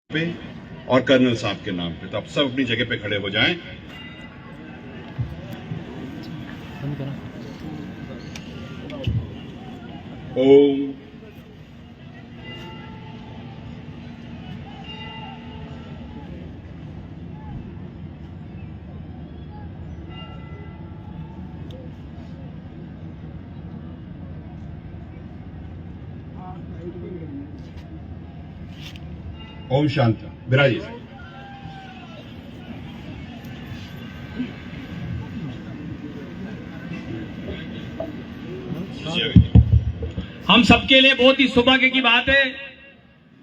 पे और कर्नल साहब के नाम पे। तो आप सब अपनी जगह पे खड़े हो जाएं। ओम ओम शांति। विराजिए। हम सबके लिए बहुत ही सौभाग्य की बात है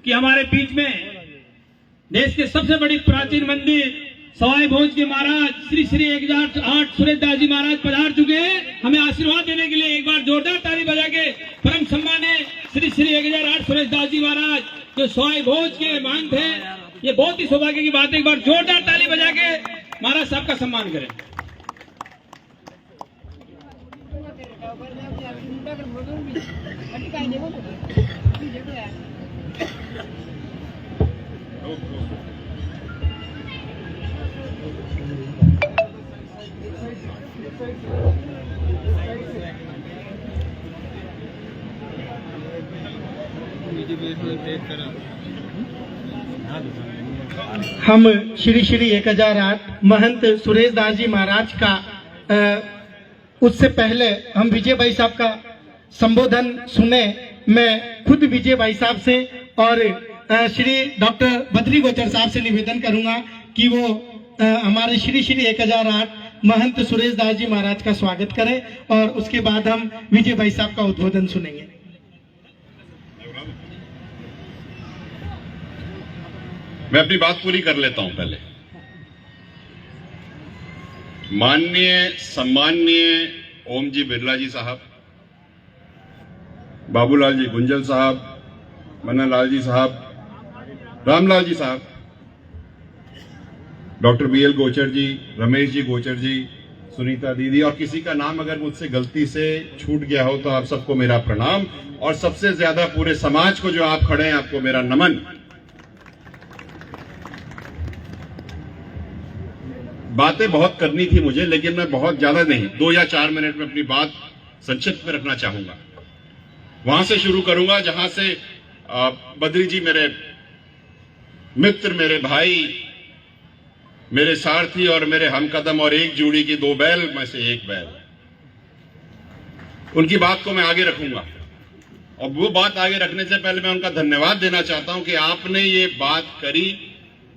कि हमारे बीच में देश के सबसे बड़ी प्राचीन मंदिर सवाई भोज के महाराज श्री श्री 1008 सुरेशदास जी महाराज पधार चुके हैं। हमें आशीर्वाद देने के लिए एक बार जोरदार ताली बजा के परम सम्मानीय श्री श्री 1008 सुरेशदास जी महाराज जो सवाई भोज के महंत हैं, ये बहुत ही सौभाग्य की बात है। एक बार जोरदार ताली बजा के महाराज साहब का सम्मान करें। हम श्री श्री 1008 महंत सुरेशदास जी महाराज का उससे पहले हम विजय भाई साहब का संबोधन सुने। मैं खुद विजय भाई साहब से और श्री डॉक्टर बद्री गोचर साहब से निवेदन करूंगा कि वो हमारे श्री श्री 1008 महंत सुरेशदास जी महाराज का स्वागत करें और उसके बाद हम विजय भाई साहब का उद्बोधन सुनेंगे। मैं अपनी बात पूरी कर लेता हूं पहले। माननीय सम्माननीय ओम जी बिरला जी साहब, बाबूलाल जी गुंजल साहब, मन्ना लाल जी साहब, रामलाल जी साहब, डॉक्टर बीएल गोचर जी, रमेश जी गोचर जी, सुनीता दीदी, और किसी का नाम अगर मुझसे गलती से छूट गया हो तो आप सबको मेरा प्रणाम, और सबसे ज्यादा पूरे समाज को जो आप खड़े हैं आपको मेरा नमन। बातें बहुत करनी थी मुझे, लेकिन मैं बहुत ज्यादा नहीं, 2 या 4 मिनट में अपनी बात संक्षिप्त में रखना चाहूंगा। वहां से शुरू करूंगा जहां से बद्री जी मेरे मित्र, मेरे भाई, मेरे सारथी और मेरे हमकदम और एक जोड़ी की 2 बैल में से एक बैल, उनकी बात को मैं आगे रखूंगा। और वो बात आगे रखने से पहले मैं उनका धन्यवाद देना चाहता हूं कि आपने ये बात करी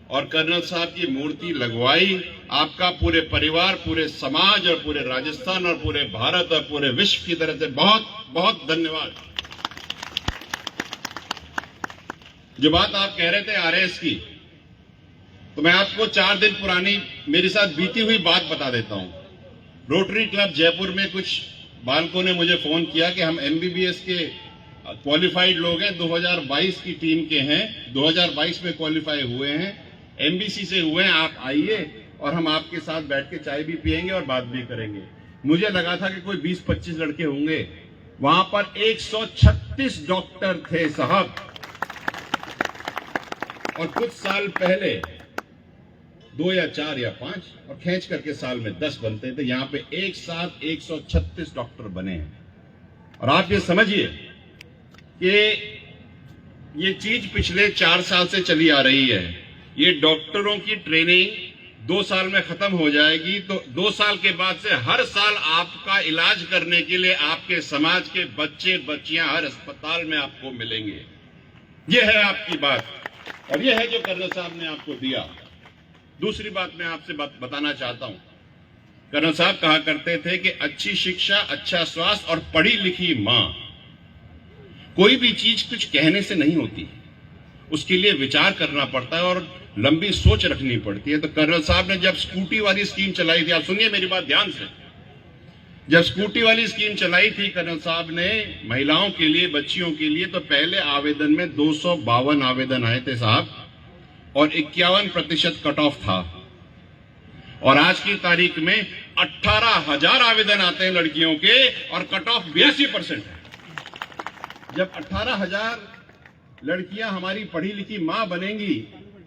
और कर्नल साहब की मूर्ति लगवाई। आपका पूरे परिवार, पूरे समाज और पूरे राजस्थान और पूरे भारत और पूरे विश्व की तरफ से बहुत बहुत धन्यवाद। जो बात आप कह रहे थे आरएस की, तो मैं आपको 4 दिन पुरानी मेरे साथ बीती हुई बात बता देता हूं। रोटरी क्लब जयपुर में कुछ बालकों ने मुझे फोन किया कि हम एमबीबीएस के क्वालिफाइड लोग हैं, 2022 की टीम के हैं, 2022 में क्वालिफाई हुए हैं, एमबीसी से हुए हैं, आप आइए और हम आपके साथ बैठ के चाय भी पियेंगे और बात भी करेंगे। मुझे लगा था कि कोई 20-25 लड़के होंगे, वहां पर 136 डॉक्टर थे साहब। और कुछ साल पहले 2 या 4 या 5 और खींच करके साल में 10 बनते थे, यहां पे एक साथ 136 डॉक्टर बने हैं। और आप ये समझिए कि ये चीज पिछले 4 साल से चली आ रही है। ये डॉक्टरों की ट्रेनिंग 2 साल में खत्म हो जाएगी, तो 2 साल के बाद से हर साल आपका इलाज करने के लिए आपके समाज के बच्चे बच्चियां हर अस्पताल में आपको मिलेंगे। ये है आपकी बात, और ये है जो कर्नल साहब ने आपको दिया। दूसरी बात मैं आपसे बताना चाहता हूं। कर्नल साहब कहा करते थे कि अच्छी शिक्षा, अच्छा स्वास्थ्य और पढ़ी लिखी मां। कोई भी चीज कुछ कहने से नहीं होती, उसके लिए विचार करना पड़ता है और लंबी सोच रखनी पड़ती है। तो कर्नल साहब ने जब स्कूटी वाली स्कीम चलाई थी, आप सुनिए मेरी बात ध्यान से, जब स्कूटी वाली स्कीम चलाई थी कर्नल साहब ने महिलाओं के लिए, बच्चियों के लिए, तो पहले आवेदन में 252 आवेदन आए थे साहब, और 51% कट ऑफ था। और आज की तारीख में 18,000 आवेदन आते हैं लड़कियों के और कट ऑफ 82% है। जब 18,000 लड़कियां हमारी पढ़ी लिखी मां बनेंगी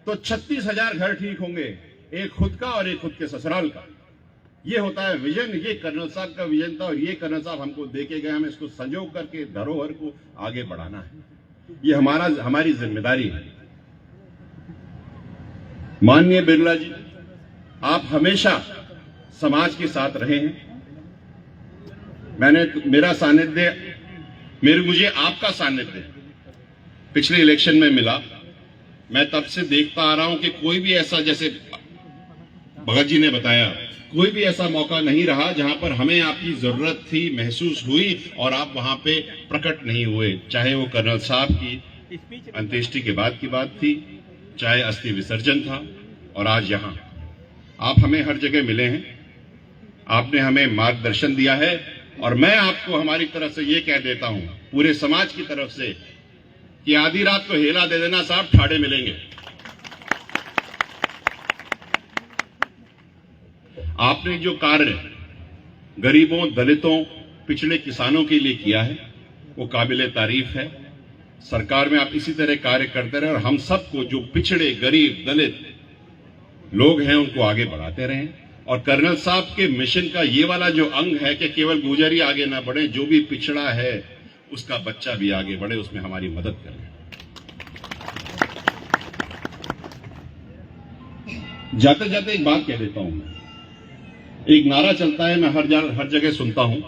तो 36,000 घर ठीक होंगे, एक खुद का और एक खुद के ससुराल का। ये होता है विजन, ये कर्नल साहब का विजन था और ये कर्नल साहब हमको देके गए, हमें इसको संजो करके धरोहर को आगे बढ़ाना है। ये हमारी जिम्मेदारी है। माननीय बिरला जी, आप हमेशा समाज के साथ रहे हैं। मेरा सानिध्य, मुझे आपका सानिध्य पिछले इलेक्शन में मिला। मैं तब से देखता आ रहा हूं कि कोई भी ऐसा, जैसे भगत जी ने बताया, कोई भी ऐसा मौका नहीं रहा जहां पर हमें आपकी जरूरत थी, महसूस हुई और आप वहां पे प्रकट नहीं हुए। चाहे वो कर्नल साहब की अंत्येष्टि के बाद की बात थी, चाहे अस्थि विसर्जन था, और आज यहां आप हमें हर जगह मिले हैं। आपने हमें मार्गदर्शन दिया है और मैं आपको हमारी तरफ से ये कह देता हूं, पूरे समाज की तरफ से, कि आधी रात को हेला दे देना साहब, ठाड़े मिलेंगे। आपने जो कार्य गरीबों, दलितों, पिछड़े किसानों के लिए किया है वो काबिले तारीफ है। सरकार में आप इसी तरह कार्य करते रहे और हम सबको, जो पिछड़े, गरीब, दलित लोग हैं, उनको आगे बढ़ाते रहें। और कर्नल साहब के मिशन का ये वाला जो अंग है कि केवल गुर्जर ही आगे ना बढ़े, जो भी पिछड़ा है उसका बच्चा भी आगे बढ़े, उसमें हमारी मदद करें। जाते जाते एक बात कह देता हूं मैं, एक नारा चलता है, मैं हर जगह सुनता हूं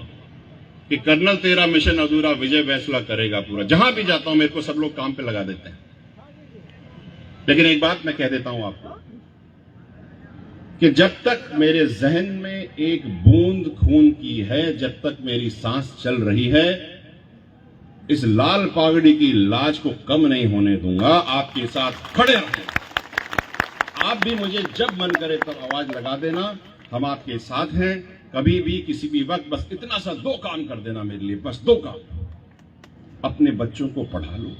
कि कर्नल तेरा मिशन अधूरा, विजय फैसला करेगा पूरा। जहां भी जाता हूं मेरे को सब लोग काम पे लगा देते हैं, लेकिन एक बात मैं कह देता हूं आपको कि जब तक मेरे जहन में एक बूंद खून की है, जब तक मेरी सांस चल रही है, इस लाल पागड़ी की लाज को कम नहीं होने दूंगा। आपके साथ खड़े रहें। आप भी मुझे जब मन करे तब आवाज लगा देना, हम आपके साथ हैं। कभी भी, किसी भी वक्त, बस इतना सा 2 काम कर देना मेरे लिए, बस 2 काम। अपने बच्चों को पढ़ा लो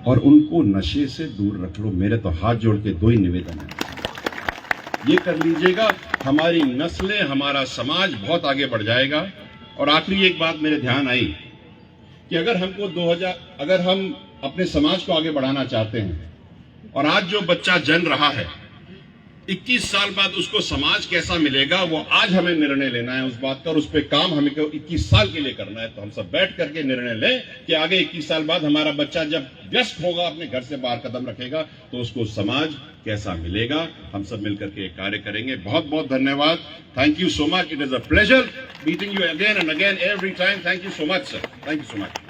और उनको नशे से दूर रख लो। मेरे तो हाथ जोड़ के 2 ही निवेदन है, ये कर लीजिएगा, हमारी नस्लें, हमारा समाज बहुत आगे बढ़ जाएगा। और आखिरी एक बात मेरे ध्यान आई कि अगर हम अपने समाज को आगे बढ़ाना चाहते हैं, और आज जो बच्चा जन्म रहा है, 21 साल बाद उसको समाज कैसा मिलेगा, वो आज हमें निर्णय लेना है उस बात का, और उस पर काम हमें 21 साल के लिए करना है। तो हम सब बैठ करके निर्णय लें कि आगे 21 साल बाद हमारा बच्चा जब व्यस्त होगा, अपने घर से बाहर कदम रखेगा, तो उसको समाज कैसा मिलेगा। हम सब मिलकर के कार्य करेंगे। बहुत बहुत धन्यवाद। Thank you so much. It is a pleasure meeting you again and again every time. Thank you so much sir. Thank you so much.